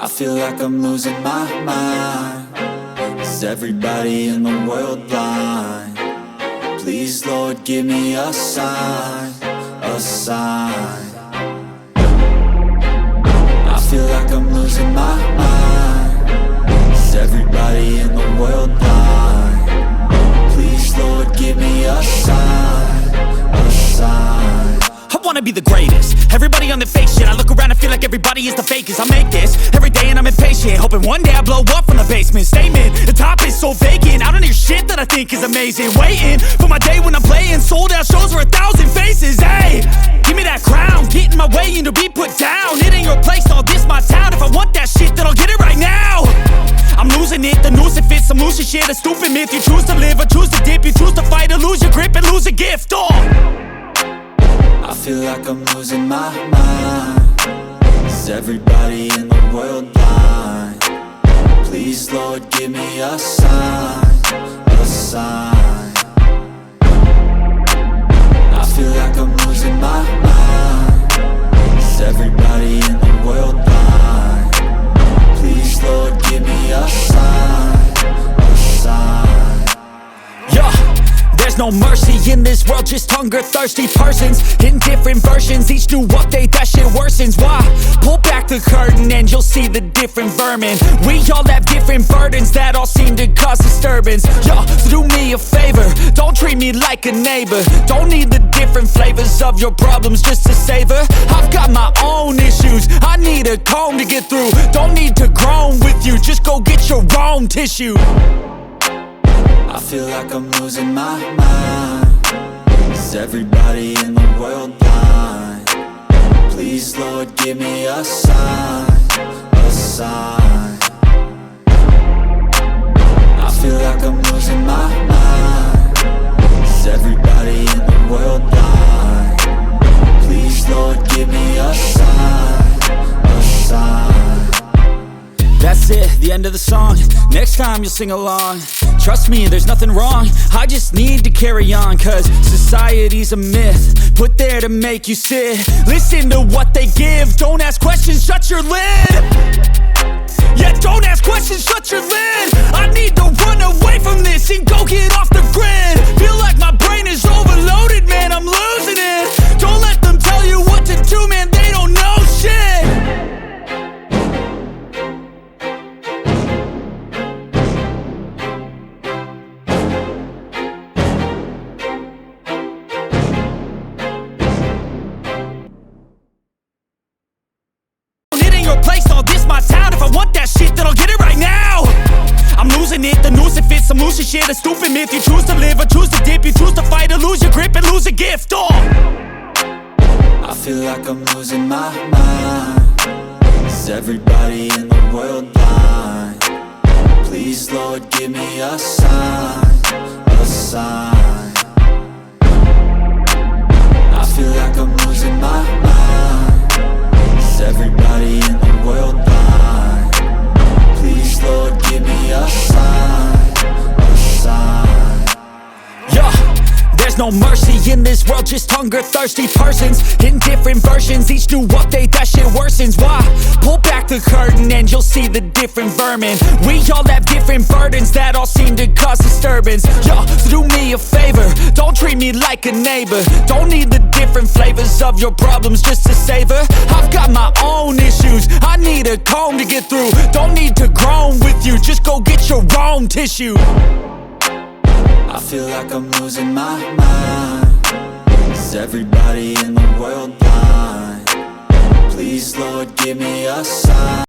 I feel like I'm losing my mind. Is everybody in the world blind? Please, Lord, give me a sign, a sign. I feel like I'm losing my mind. Is everybody in the world blind? Please, Lord, give me a sign, a sign. I wanna be the greatest. Everybody on the fake shit. I look around and feel like everybody is the fakest. I make this every day and I'm impatient, hoping one day I blow up from the basement. Statement, the top is so vacant. I don't hear shit that I think is amazing. Waiting for my day when I'm playing sold out shows for 1,000 faces. Hey, give me that crown, get in my way and to be put down. It ain't your place, all this my town. If I want that shit, then I'll get it right now. I'm losing it, the noose it fits. I'm losing shit, a stupid myth. You choose to live or choose to dip. You choose to fight or lose your grip and lose a gift. I feel like I'm losing my mind. Is everybody in the world blind? Please, Lord, give me a sign, a sign. I feel like I'm losing my mind. Is everybody in the world blind? Please, Lord, give me a sign, a sign. Yeah. There's no mercy in this world, just hunger-thirsty persons in different versions. Each new update, that shit worsens. Why? Pull back the curtain and you'll see the different vermin. We all have different burdens that all seem to cause disturbance. Yo, so do me a favor, don't treat me like a neighbor. Don't need the different flavors of your problems just to savor. I've got my own issues, I need a comb to get through. Don't need to groan with you, just go get your own tissue. I feel like I'm losing my mind. Is everybody in the world blind? Please, Lord, give me a sign, a sign. I feel like I'm losing my mind. Is everybody in the world blind? Please, Lord, give me a sign, a sign. That's it, the end of the song. Next time you'll sing along. Trust me, there's nothing wrong. I just need to carry on, cause society's a myth put there to make you sit. Listen to what they give. Don't ask questions, shut your lid. Yeah, don't ask questions, shut your lid. I need to run away from this and go get off the grid. Feel like my brain is overloaded, man, I'm losing it. Don't let them tell you what to do, man, they don't know shit. Place all this my town. If I want that shit, then I'll get it right now. I'm losing it, the noose it fits. I'm losing shit, a stupid myth. You choose to live or choose to dip. You choose to fight or lose your grip and lose a gift. I feel like I'm losing my mind. Is everybody in the world blind? Please, Lord, give me a sign, a sign. I feel like I'm losing my mind. Is everybody in the world blind? Please, Lord, give me a sign, a sign. Yeah, there's no mercy in this world, just hunger-thirsty persons in different versions. Each new update, that shit worsens. Why? Pull back the curtain and you'll see the different vermin. We all have different burdens that all seem to cause disturbance. Yo, so do me a favor, don't treat me like a neighbor. Don't need the different flavors of your problems just to savor. I've got my own issues, I need a comb to get through. Don't need to groan with you, just go get your own tissue. I feel like I'm losing my mind. Is everybody in the world blind? Please, Lord, give me a sign.